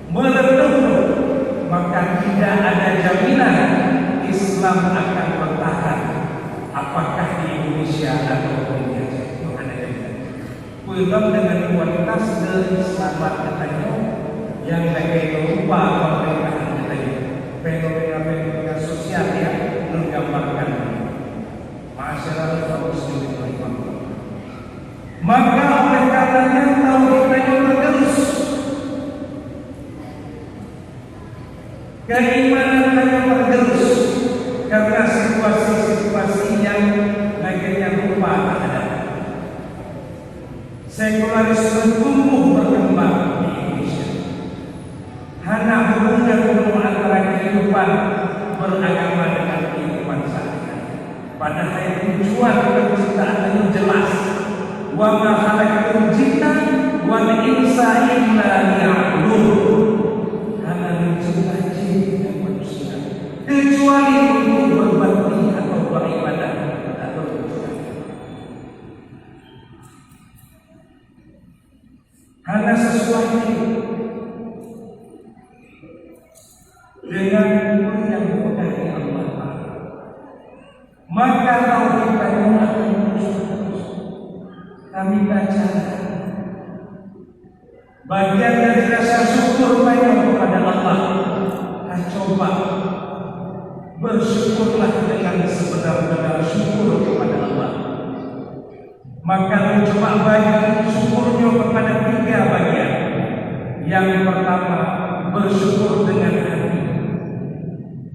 meletup, maka tidak ada jaminan Islam akan bertahan, apakah di Indonesia atau di Aceh. Itu ada jaminan. Pulang dengan kualitas keislaman katanya yang bagaimana rupa pemerintahan katanya, fenomena-fenomena sosial yang menggambarkan masyarakat muslim. Maka oleh karenanya tauhid itu tergerus, keimanan hanya tergerus karena situasi-situasi yang bagiannya rupa tak ada. Sekularisme tumbuh berkembang di Indonesia. Hanya hubungan antara kehidupan beragama dengan kehidupan sehari-hari. Padahal tujuan penciptaan itu jelas. Wa ma khalaqtul jinna wal insa illa liya'budun. Hanya mencipta jin dan manusia kecuali untuk berbakti atau beribadah atau berdoa. Hanya sesuatu dengan umur yang mengudari Allah. Maka tauhid kita akan terus kami baca bagian dari rasa syukur banyak kepada Allah. Coba bersyukurlah dengan sebenar-benar syukur kepada Allah. Maka coba bagi syukurnya kepada 3 bagian. Yang pertama, bersyukur dengan hati,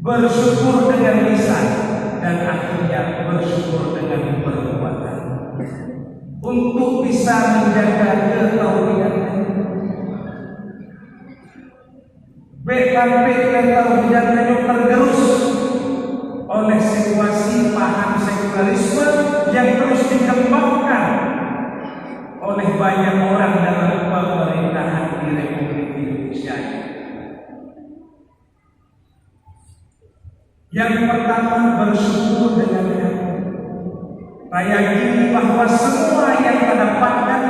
bersyukur dengan lisan, dan akhirnya bersyukur dengan perbuatan. Untuk bisa menjaga ketauhidan, BKP ketauhidan itu tergerus oleh situasi paham sekularisme yang terus dikembangkan oleh banyak orang dalam pemerintahan di Republik Indonesia. Yang pertama, bersyukur dengan hati. Saya yakini bahwa semua yang kita dapatkan